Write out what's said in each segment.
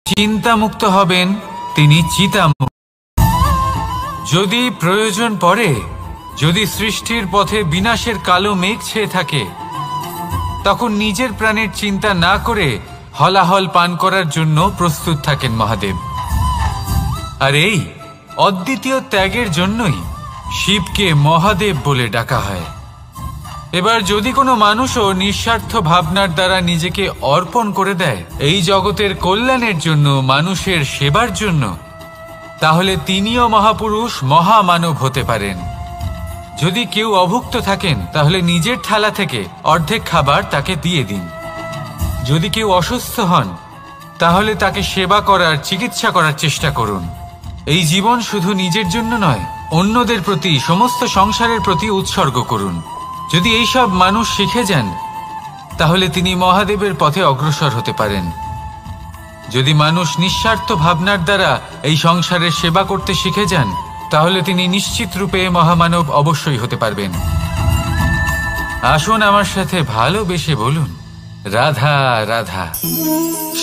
চিন্তামুক্ত হবেন, তিনি চিতামুক্ত। যদি প্রয়োজন পড়ে, যদি সৃষ্টির পথে বিনাশের কালো মেঘ ছেয়ে থাকে, তখন নিজের প্রাণের চিন্তা না করে হলাহল পান করার জন্য প্রস্তুত থাকেন মহাদেব। আর এই অদ্বিতীয় ত্যাগের জন্যই শিবকে মহাদেব বলে ডাকা হয়। এবার যদি কোনো মানুষও নিঃস্বার্থ ভাবনার দ্বারা নিজেকে অর্পণ করে দেয় এই জগতের কল্যাণের জন্য, মানুষের সেবার জন্য, তাহলে তিনিও মহাপুরুষ, মহামানব হতে পারেন। যদি কেউ অভুক্ত থাকেন, তাহলে নিজের থালা থেকে অর্ধেক খাবার তাকে দিয়ে দিন। যদি কেউ অসুস্থ হন, তাহলে তাকে সেবা করার, চিকিৎসা করার চেষ্টা করুন। এই জীবন শুধু নিজের জন্য নয়, অন্যদের প্রতি, সমস্ত সংসারের প্রতি উৎসর্গ করুন। যদি এইসব মানুষ শিখে যান, তাহলে তিনি মহাদেবের পথে অগ্রসর হতে পারেন। যদি মানুষ নিঃস্বার্থ ভাবনার দ্বারা এই সংসারের সেবা করতে শিখে যান, তাহলে তিনি নিশ্চিত রূপে মহামানব অবশ্যই হতে পারবেন। আসুন আমার সাথে ভালোবেসে বলুন, রাধা রাধা।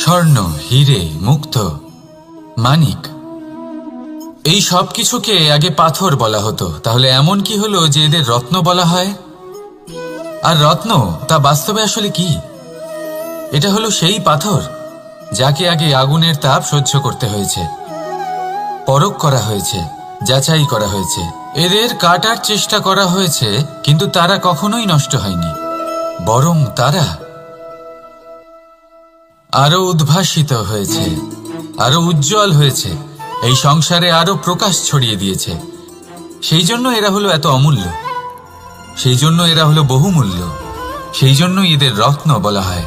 স্বর্ণ, হিরে, মুক্ত, মানিক, এই সব কিছুকে আগে পাথর বলা হতো। তাহলে এমন কি হলো যে এদের রত্ন বলা হয়? আর রত্ন তা বাস্তবে আসলে কি? এটা হলো সেই পাথর যাকে আগে আগুনের তাপ সহ্য করতে হয়েছে, পরখ করা হয়েছে, যাচাই করা হয়েছে, এদের কাটার চেষ্টা করা হয়েছে, কিন্তু তারা কখনোই নষ্ট হয়নি, বরং তারা আরো উদ্ভাসিত হয়েছে, আরো উজ্জ্বল হয়েছে, এই সংসারে আরো প্রকাশ ছড়িয়ে দিয়েছে। সেই জন্য এরা হলো এত অমূল্য, সেই জন্য এরা হলো বহুমূল্য, সেই জন্য এদের রত্ন বলা হয়।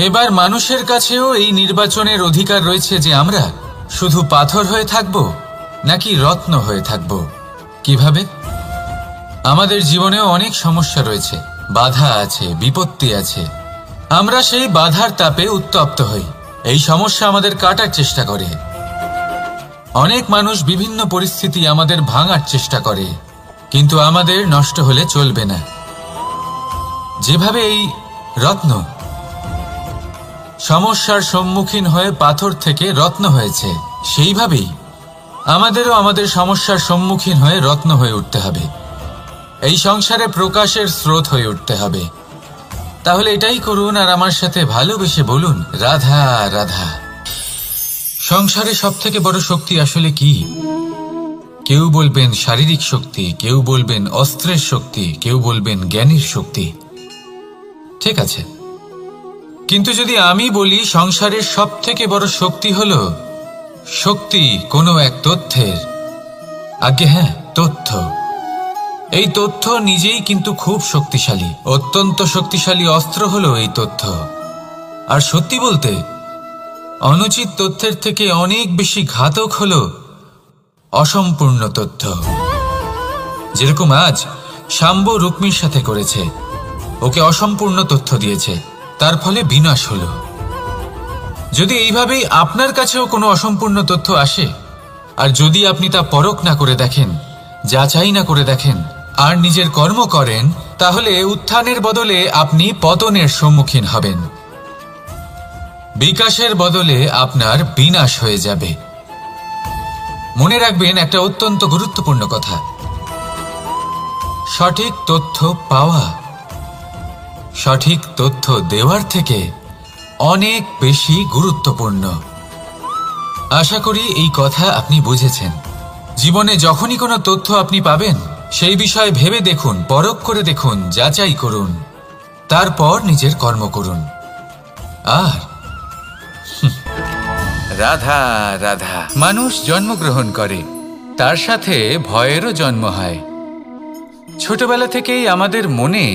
এবার মানুষের কাছেও এই নির্বাচনের অধিকার রয়েছে যে আমরা শুধু পাথর হয়ে থাকব নাকি রত্ন হয়ে থাকব। কিভাবে? আমাদের জীবনেও অনেক সমস্যা রয়েছে, বাধা আছে, বিপত্তি আছে। আমরা সেই বাধার তাপে উত্তপ্ত হই, এই সমস্যা আমাদের কাটার চেষ্টা করে। অনেক মানুষ বিভিন্ন পরিস্থিতি আমাদের ভাঙার চেষ্টা করে, কিন্তু আমাদের নষ্ট হলে চলবে না। যেভাবে এই রত্ন সমস্যার সম্মুখীন হয়ে পাথর থেকে রত্ন হয়েছে, সেইভাবেই আমাদেরও আমাদের সমস্যার সম্মুখীন হয়ে রত্ন হয়ে উঠতে হবে, এই সংসারে প্রকাশের স্রোত হয়ে উঠতে হবে। তাহলে এটাই করুন আর আমার সাথে ভালোবেসে বলুন, রাধা রাধা। সংসারে সব থেকে বড় শক্তি আসলে কি? কেউ বলবেন শারীরিক শক্তি, কেউ বলবেন অস্ত্রের শক্তি, কেউ বলবেন জ্ঞানের শক্তি। ঠিক আছে, কিন্তু যদি আমি বলি সংসারের সব থেকে বড় শক্তি হলো শক্তি কোনো এক তথ্যের, আগে হ্যাঁ, তথ্য। এই তথ্য নিজেই কিন্তু খুব শক্তিশালী, অত্যন্ত শক্তিশালী অস্ত্র হলো এই তথ্য। আর সত্যি বলতে, অনুচিত তথ্যের থেকে অনেক বেশি ঘাতক হলো অসম্পূর্ণ তথ্য। যেরকম আজ শাম্ব রুক্মির সাথে করেছে, ওকে অসম্পূর্ণ তথ্য দিয়েছে, তার ফলে বিনাশ হলো। যদি এইভাবেই আপনার কাছেও কোনো অসম্পূর্ণ তথ্য আসে, আর যদি আপনি তা পরখ না করে দেখেন, যাচাই না করে দেখেন, আর নিজের কর্ম করেন, তাহলে উত্থানের বদলে আপনি পতনের সম্মুখীন হবেন, বিকাশের বদলে আপনার বিনাশ হয়ে যাবে। মনে রাখবেন একটা অত্যন্ত গুরুত্বপূর্ণ কথা, সঠিক তথ্য পাওয়া সঠিক তথ্য দেওয়ার থেকে অনেক বেশি গুরুত্বপূর্ণ। আশা করি এই কথা আপনি বুঝেছেন। জীবনে যখনই কোনো তথ্য আপনি পাবেন, সেই বিষয়ে ভেবে দেখুন, পরখ করে দেখুন, যাচাই করুন, তারপর নিজের কর্ম করুন। আর রাধা রাধা। মানুষ জন্মগ্রহণ করে, তার সাথে ভয়েরও জন্ম হয়। ছোটবেলা থেকেই আমাদের মনে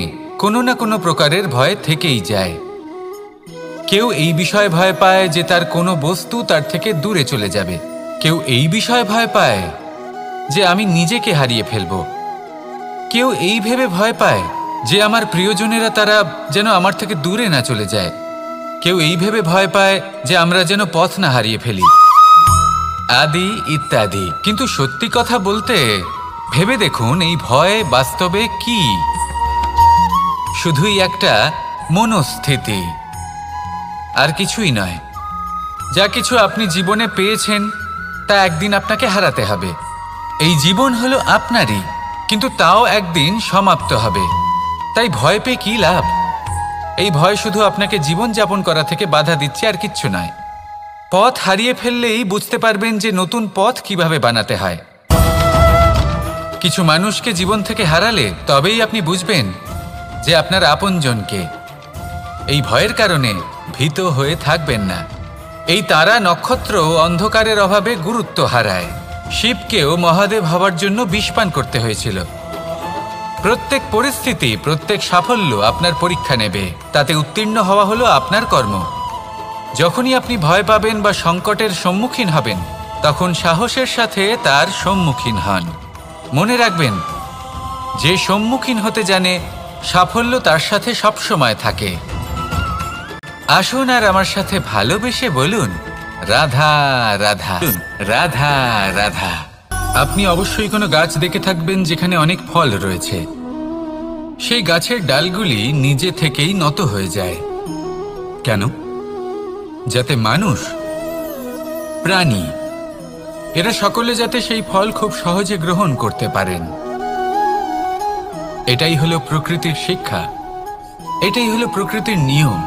কোনো না কোনো প্রকারের ভয় থেকেই যায়। কেউ এই বিষয়ে ভয় পায় যে তার কোনো বস্তু তার থেকে দূরে চলে যাবে, কেউ এই বিষয়ে ভয় পায় যে আমি নিজেকে হারিয়ে ফেলব, কেউ এই ভেবে ভয় পায় যে আমার প্রিয়জনেরা তারা যেন আমার থেকে দূরে না চলে যায়, কেউ এই ভেবে ভয় পায় যে আমরা যেন পথ না হারিয়ে ফেলি, আদি ইত্যাদি। কিন্তু সত্যি কথা বলতে, ভেবে দেখুন এই ভয় বাস্তবে কি? শুধুই একটা মনস্থিতি। আর কিছুই নয়। যা কিছু আপনি জীবনে পেয়েছেন তা একদিন আপনাকে হারাতে হবে। এই জীবন হলো আপনারই, কিন্তু তাও একদিন সমাপ্ত হবে। তাই ভয় পেয়ে কি লাভ? এই ভয় শুধু আপনাকে জীবনযাপন করা থেকে বাধা দিচ্ছে, আর কিচ্ছু নয়। পথ হারিয়ে ফেললেই বুঝতে পারবেন যে নতুন পথ কিভাবে বানাতে হয়। কিছু মানুষকে জীবন থেকে হারালে তবেই আপনি বুঝবেন যে আপনার আপনজনকে। এই ভয়ের কারণে ভীত হয়ে থাকবেন না। এই তারা নক্ষত্র অন্ধকারের অভাবে গুরুত্ব হারায়। শিবকেও মহাদেব হবার জন্য বিষপান করতে হয়েছিল। প্রত্যেক পরিস্থিতি, প্রত্যেক সাফল্য আপনার পরীক্ষা নেবে। তাতে উত্তীর্ণ হওয়া হলো আপনার কর্ম। যখনই আপনি ভয় পাবেন বা সংকটের সম্মুখীন হবেন, তখন সাহসের সাথে তার সম্মুখীন হন। মনে রাখবেন, যে সম্মুখীন হতে জানে সাফল্য তার সাথে সবসময় থাকে। আসুন আর আমার সাথে ভালোবেসে বলুন, রাধা রাধা, রাধা রাধা। আপনি অবশ্যই কোনো গাছ দেখে থাকবেন যেখানে অনেক ফল রয়েছে। সেই গাছের ডালগুলি নিজে থেকেই নত হয়ে যায়। কেন? যাতে মানুষ, প্রাণী, এরা সকলে যাতে সেই ফল খুব সহজে গ্রহণ করতে পারেন। এটাই হলো প্রকৃতির শিক্ষা, এটাই হলো প্রকৃতির নিয়ম।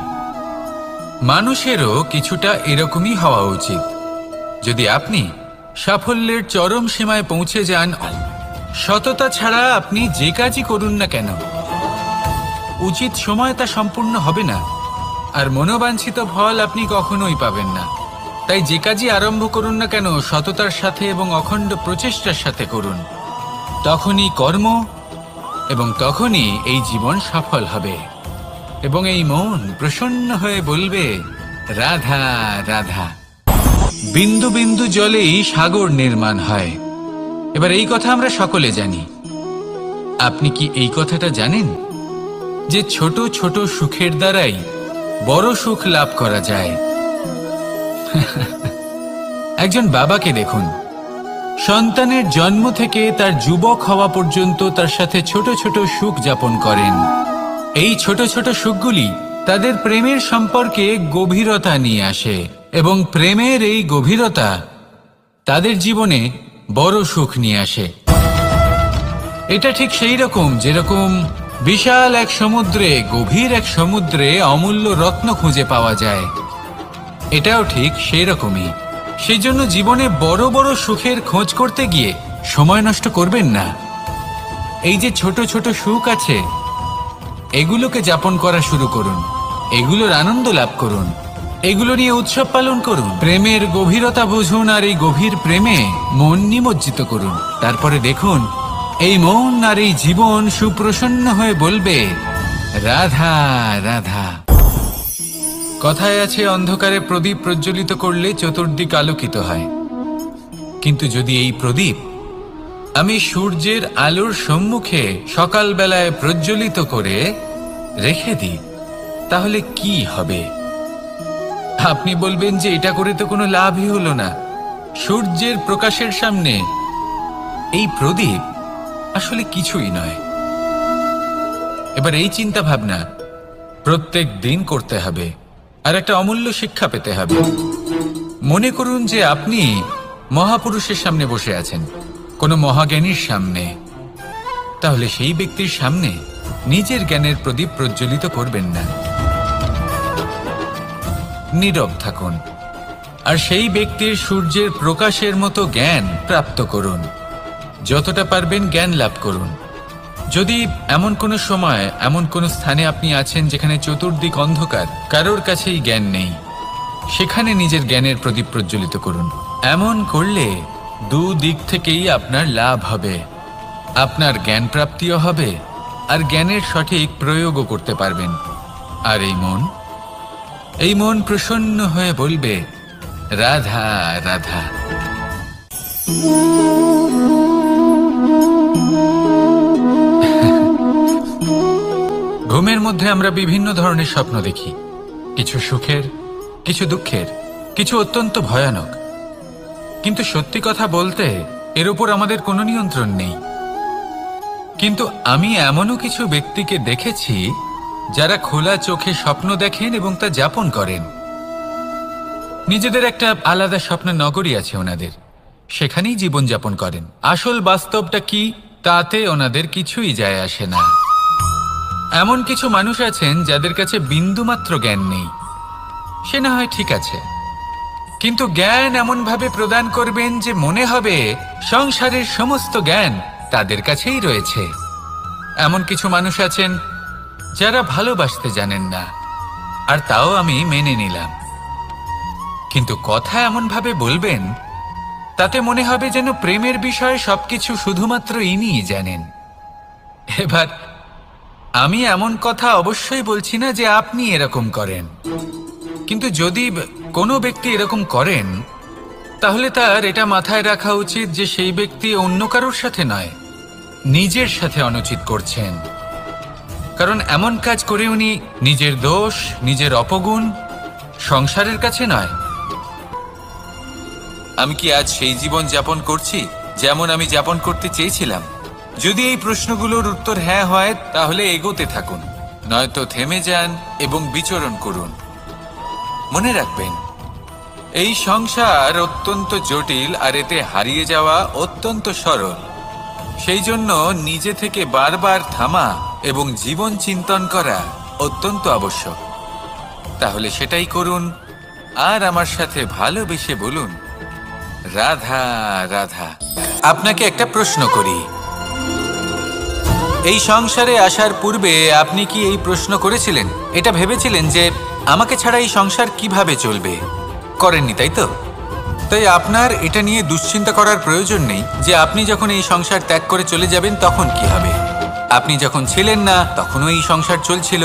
মানুষেরও কিছুটা এরকমই হওয়া উচিত। যদি আপনি সাফল্যের চরম সীমায় পৌঁছে যান, সততা ছাড়া আপনি যে কাজই করুন না কেন, উচিত সময় তা সম্পূর্ণ হবে না, আর মনোবাঞ্ছিত ফল আপনি কখনোই পাবেন না। তাই যে কাজই আরম্ভ করুন না কেন, সততার সাথে এবং অখণ্ড প্রচেষ্টার সাথে করুন। তখনই কর্ম এবং তখনই এই জীবন সফল হবে। এবং এই মন প্রসন্ন হয়ে বলবে, রাধা রাধা। বিন্দু বিন্দু জলেই সাগর নির্মাণ হয়। এবার এই কথা আমরা সকলে জানি। আপনি কি এই কথাটা জানেন যে ছোট ছোট সুখের দ্বারাই বড় সুখ লাভ করা যায়? একজন বাবাকে দেখুন, সন্তানের জন্ম থেকে তার যুবক হওয়া পর্যন্ত তার সাথে ছোট ছোট সুখ যাপন করেন। এই ছোট ছোট সুখগুলি তাদের প্রেমের সম্পর্কে গভীরতা নিয়ে আসে, এবং প্রেমের এই গভীরতা তাদের জীবনে বড় সুখ নিয়ে আসে। এটা ঠিক সেই রকম যেরকম বিশাল এক সমুদ্রে, গভীর এক সমুদ্রে অমূল্য রত্ন খুঁজে পাওয়া যায়। এটাও ঠিক সেই রকমই। সেই জন্য জীবনে বড় বড় সুখের খোঁজ করতে গিয়ে সময় নষ্ট করবেন না। এই যে ছোট ছোট সুখ আছে, এগুলোকে যাপন করা শুরু করুন, এগুলোর আনন্দ লাভ করুন, এগুলো নিয়ে উৎসব পালন করুন। প্রেমের গভীরতা বুঝুন, আর এই গভীর প্রেমে মন নিমজ্জিত করুন। তারপরে দেখুন, এই মন আর এই জীবন সুপ্রসন্ন হয়ে বলবে, রাধা রাধা। কথায় আছে, অন্ধকারে প্রদীপ প্রজ্বলিত করলে চতুর্দিক আলোকিত হয়। কিন্তু যদি এই প্রদীপ আমি সূর্যের আলোর সম্মুখে সকালবেলায় প্রজ্বলিত করে রেখে দিই, তাহলে কি হবে? আপনি বলবেন যে এটা করে তো কোনো লাভই হলো না। সূর্যের প্রকাশের সামনে এই প্রদীপ আসলে কিছুই নয়। এবার এই চিন্তা ভাবনা প্রত্যেক দিন করতে হবে, আর একটা অমূল্য শিক্ষা পেতে হবে। মনে করুন যে আপনি মহাপুরুষের সামনে বসে আছেন, কোনো মহাজ্ঞানীর সামনে। তাহলে সেই ব্যক্তির সামনে নিজের জ্ঞানের প্রদীপ প্রজ্বলিত করবেন না, নীরব থাকুন, আর সেই ব্যক্তির সূর্যের প্রকাশের মতো জ্ঞান প্রাপ্ত করুন। যতটা পারবেন জ্ঞান লাভ করুন। যদি এমন কোনো সময়, এমন কোনো স্থানে আপনি আছেন যেখানে চতুর্দিক অন্ধকার, কারোর কাছেই জ্ঞান নেই, সেখানে নিজের জ্ঞানের প্রদীপ প্রজ্বলিত করুন। এমন করলে দুদিক থেকেই আপনার লাভ হবে। আপনার জ্ঞান প্রাপ্তিও হবে, আর জ্ঞানের সঠিক প্রয়োগও করতে পারবেন। আর এই মন প্রসন্ন হয়ে বলবে, রাধা রাধা। ঘুমের মধ্যে আমরা বিভিন্ন ধরনের স্বপ্ন দেখি, কিছু সুখের, কিছু দুঃখের, কিছু অত্যন্ত ভয়ানক। কিন্তু সত্যি কথা বলতে এর উপর আমাদের কোনো নিয়ন্ত্রণ নেই। কিন্তু আমি এমনও কিছু ব্যক্তিকে দেখেছি যারা খোলা চোখে স্বপ্ন দেখেন এবং তা যাপন করেন। নিজেদের একটা আলাদা স্বপ্নের নগরী আছে ওনাদের, সেখানেই জীবনযাপন করেন। আসল বাস্তবটা কি তাতে ওনাদের কিছুই যায় আসে না। এমন কিছু মানুষ আছেন যাদের কাছে বিন্দুমাত্র জ্ঞান নেই, সে না হয় ঠিক আছে, কিন্তু জ্ঞান এমনভাবে প্রদান করবেন যে মনে হবে সংসারের সমস্ত জ্ঞান তাদের কাছেই রয়েছে। এমন কিছু মানুষ আছেন যারা ভালোবাসতে জানেন না, আর তাও আমি মেনে নিলাম, কিন্তু কথা এমনভাবে বলবেন তাতে মনে হবে যেন প্রেমের বিষয়ে সবকিছু শুধুমাত্র ইনিই জানেন। এবার আমি এমন কথা অবশ্যই বলছি না যে আপনি এরকম করেন, কিন্তু যদি কোনো ব্যক্তি এরকম করেন তাহলে তার এটা মাথায় রাখা উচিত যে সেই ব্যক্তি অন্য কারোর সাথে নয়, নিজের সাথে অনুচিত করছেন। কারণ এমন কাজ করে উনি নিজের দোষ, নিজের অপগুণ সংসারের কাছে নয়। আমি কি আজ সেই জীবন যাপন করছি যেমন আমি যাপন করতে চেয়েছিলাম? যদি এই প্রশ্নগুলোর উত্তর হ্যাঁ হয় তাহলে এগোতে থাকুন, নয়তো থেমে যান এবং বিচরণ করুন। মনে রাখবেন, এই সংসার অত্যন্ত জটিল আর এতে হারিয়ে যাওয়া অত্যন্ত সরল। সেই জন্য নিজে থেকে বারবার থামা এবং জীবন চিন্তন করা অত্যন্ত আবশ্যক। তাহলে সেটাই করুন আর আমার সাথে ভালোবেসে বলুন, রাধা রাধা। আপনাকে একটা প্রশ্ন করি, এই সংসারে আসার পূর্বে আপনি কি এই প্রশ্ন করেছিলেন, এটা ভেবেছিলেন যে আমাকে ছাড়া এই সংসার কিভাবে চলবে? করেননি, তাই তো? তাই আপনার এটা নিয়ে দুশ্চিন্তা করার প্রয়োজন নেই যে আপনি যখন এই সংসার ত্যাগ করে চলে যাবেন তখন কি হবে। আপনি যখন ছিলেন না তখনও এই সংসার চলছিল,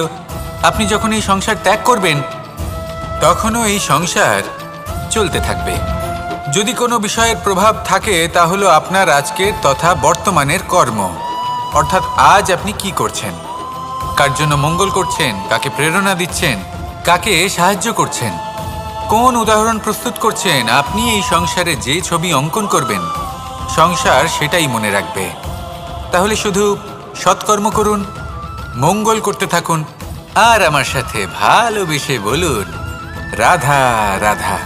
আপনি যখন এই সংসার ত্যাগ করবেন তখনও এই সংসার চলতে থাকবে। যদি কোনো বিষয়ের প্রভাব থাকে তা হলো আপনার আজকের তথা বর্তমানের কর্ম, অর্থাৎ আজ আপনি কি করছেন, কার জন্য মঙ্গল করছেন, কাকে প্রেরণা দিচ্ছেন, কাকে সাহায্য করছেন, কোন উদাহরণ প্রস্তুত করছেন। আপনি এই সংসারে যে ছবি অঙ্কন করবেন সংসার সেটাই মনে রাখবে। তাহলে শুধু সৎকর্ম করুন, মঙ্গল করতে থাকুন আর আমার সাথে ভালোবেসে বলুন, রাধা রাধা।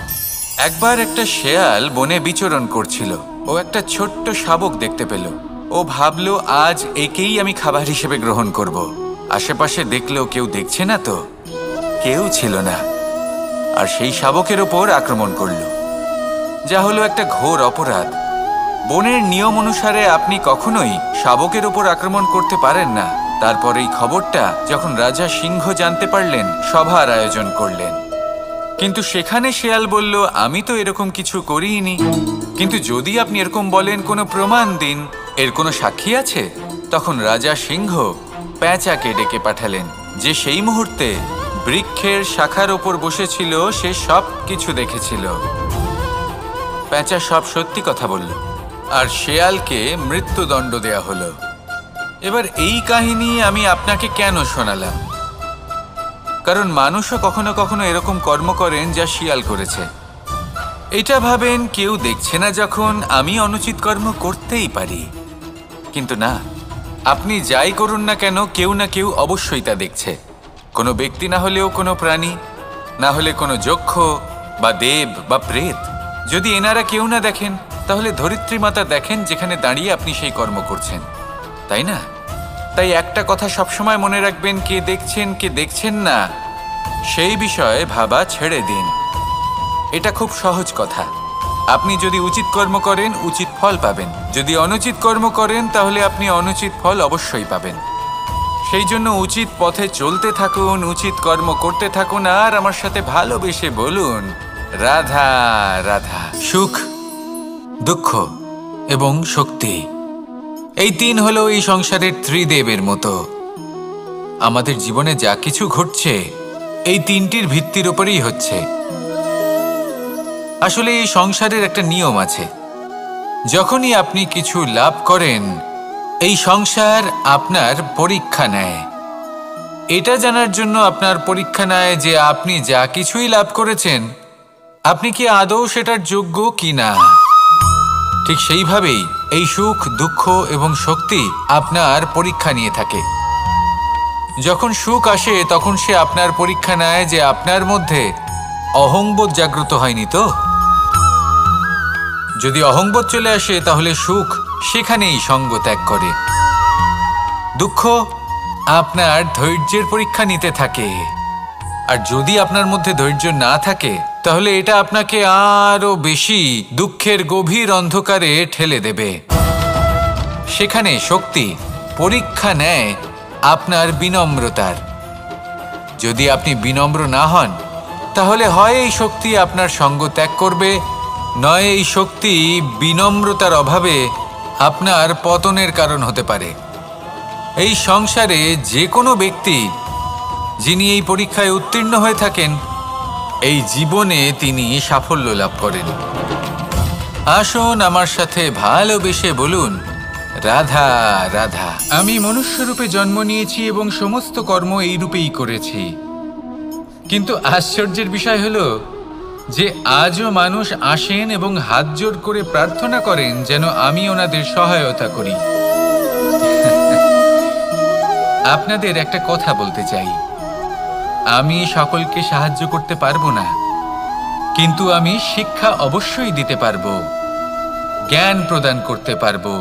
একবার একটা শেয়াল বনে বিচরণ করছিল। ও একটা ছোট্ট শাবক দেখতে পেল। ও ভাবল, আজ একেই আমি খাবার হিসেবে গ্রহণ করব। আশেপাশে দেখলো কেউ দেখছে না তো, কেউ ছিল না, আর সেই শাবকের ওপর আক্রমণ করল, যা হলো একটা ঘোর অপরাধ। বনের নিয়ম অনুসারে আপনি কখনোই শাবকের ওপর আক্রমণ করতে পারেন না। তারপর এই খবরটা যখন রাজা সিংহ জানতে পারলেন, সভার আয়োজন করলেন। কিন্তু সেখানে শেয়াল বলল, আমি তো এরকম কিছু করিনি। কিন্তু যদি আপনি এরকম বলেন, কোনো প্রমাণ দিন, এর কোনো সাক্ষী আছে? তখন রাজা সিংহ পেঁচাকে ডেকে পাঠালেন, যে সেই মুহূর্তে বৃক্ষের শাখার ওপর বসেছিল, সে সব কিছু দেখেছিল। পেঁচা সব সত্যি কথা বলল আর শেয়ালকে মৃত্যুদণ্ড দেয়া হলো। এবার এই কাহিনী আমি আপনাকে কেন শোনালাম? কারণ মানুষও কখনো কখনো এরকম কর্ম করেন যা শিয়াল করেছে। এটা ভাবেন কেউ দেখছে না, যখন আমি অনুচিত কর্ম করতেই পারি। কিন্তু না, আপনি যাই করুন না কেন, কেউ না কেউ অবশ্যই তা দেখছে। কোনো ব্যক্তি না হলেও কোনো প্রাণী, না হলে কোনো যক্ষ বা দেব বা প্রেত। যদি এনারা কেউ না দেখেন, তাহলে ধরিত্রী মাতা দেখেন, যেখানে দাঁড়িয়ে আপনি সেই কর্ম করছেন, তাই না? তাই একটা কথা সবসময় মনে রাখবেন, কে দেখছেন কে দেখছেন না সেই বিষয়ে ভাবা ছেড়ে দিন। এটা খুব সহজ কথা। আপনি যদি উচিত কর্ম করেন, উচিত ফল পাবেন। যদি অনুচিত কর্ম করেন, তাহলে আপনি অনুচিত ফল অবশ্যই পাবেন। সেই জন্য উচিত পথে চলতে থাকুন, উচিত কর্ম করতে থাকুন আর আমার সাথে ভালোবেসে বলুন, রাধা রাধা। সুখ, দুঃখ এবং শক্তি, এই তিন হলো এই সংসারের ত্রিদেবের মতো। আমাদের জীবনে যা কিছু ঘটছে এই তিনটির ভিত্তির উপরেই হচ্ছে। আসলে এই সংসারের একটা নিয়ম আছে, যখনই আপনি কিছু লাভ করেন, এই সংসার আপনার পরীক্ষা নেয়। এটা জানার জন্য আপনার পরীক্ষা নেয় যে আপনি যা কিছুই লাভ করেছেন, আপনি কি আদৌ সেটার যোগ্য কি না। ঠিক সেইভাবেই এই সুখ, দুঃখ এবং শক্তি আপনার পরীক্ষা নিয়ে থাকে। যখন সুখ আসে তখন সে আপনার পরীক্ষা নেয় যে আপনার মধ্যে অহংবোধ জাগ্রত হয়নি তো? যদি অহংবোধ চলে আসে তাহলে সুখ সেখানেই সঙ্গ ত্যাগ করে। দুঃখ আপনার ধৈর্যের পরীক্ষা নিতে থাকে, আর যদি আপনার মধ্যে ধৈর্য না থাকে তাহলে এটা আপনাকে আরো বেশি দুঃখের গভীর অন্ধকারে ঠেলে দেবে। সেখানে শক্তি পরীক্ষা নেয় আপনার বিনম্রতার। যদি আপনি বিনম্র না হন তাহলে হয় এই শক্তি আপনার সঙ্গ ত্যাগ করবে, নয় এই শক্তি বিনম্রতার অভাবে আপনার পতনের কারণ হতে পারে। এই সংসারে যে কোনো ব্যক্তি যিনি এই পরীক্ষায় উত্তীর্ণ হয়ে থাকেন, এই জীবনে তিনি সাফল্য লাভ করেন। আসুন আমার সাথে ভালোবেসে বলুন, রাধা রাধা। আমি মনুষ্যরূপে জন্ম নিয়েছি এবং সমস্ত কর্ম এই রূপেই করেছি, কিন্তু আশ্চর্যের বিষয় হলো যে আজও মানুষ আসেন এবং হাত জোড় করে প্রার্থনা করেন যেন আমি ওনাদের সহায়তা করি। আপনাদের একটা কথা বলতে চাই, আমি সকলকে সাহায্য করতে পারবো না, কিন্তু আমি শিক্ষা অবশ্যই দিতে পারবো, জ্ঞান প্রদান করতে পারবো।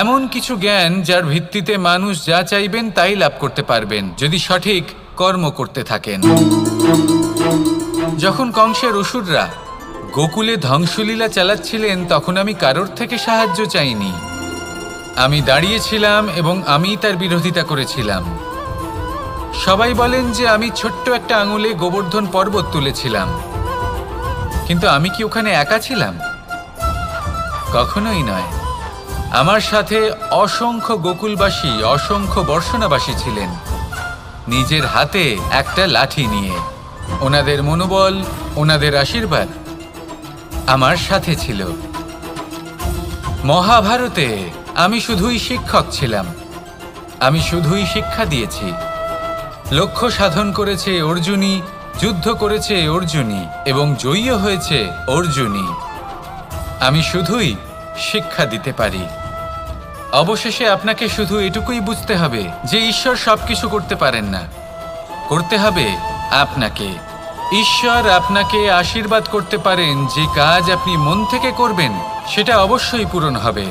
এমন কিছু জ্ঞান যার ভিত্তিতে মানুষ যা চাইবেন তাই লাভ করতে পারবেন যদি সঠিক কর্ম করতে থাকেন। যখন কংসের অসুররা গোকুলে ধ্বংসলীলা চালাচ্ছিলেন তখন আমি কারোর থেকে সাহায্য চাইনি। আমি দাঁড়িয়েছিলাম এবং আমি তার বিরোধিতা করেছিলাম। সবাই বলেন যে আমি ছোট্ট একটা আঙুলে গোবর্ধন পর্বত তুলেছিলাম, কিন্তু আমি কি ওখানে একা ছিলাম? কখনোই নয়। আমার সাথে অসংখ্য গোকুলবাসী, অসংখ্য বর্ষণাবাসী ছিলেন, নিজের হাতে একটা লাঠি নিয়ে। ওনাদের মনোবল, ওনাদের আশীর্বাদ আমার সাথে ছিল। মহাভারতে আমি শুধুই শিক্ষক ছিলাম, আমি শুধুই শিক্ষা দিয়েছি। লক্ষ্য সাধন করেছে অর্জুনই, যুদ্ধ করেছে অর্জুনই এবং জয়ীও হয়েছে অর্জুনই। আমি শুধুই শিক্ষা দিতে পারি। অবশেষে আপনাকে শুধু এটুকুই বুঝতে হবে যে ঈশ্বর সবকিছু করতে পারেন না, করতে হবে আপনাকে। ঈশ্বর আপনাকে আশীর্বাদ করতে পারেন যে কাজ আপনি মন থেকে করবেন সেটা অবশ্যই পূরণ হবে।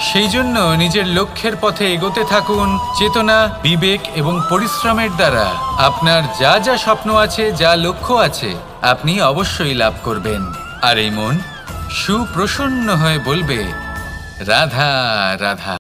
সেই জন্য নিজের লক্ষ্যের পথে এগোতে থাকুন চেতনা, বিবেক এবং পরিশ্রমের দ্বারা। আপনার যা যা স্বপ্ন আছে, যা লক্ষ্য আছে, আপনি অবশ্যই লাভ করবেন। আর এই মন সুপ্রসন্ন হয়ে বলবে, রাধা রাধা।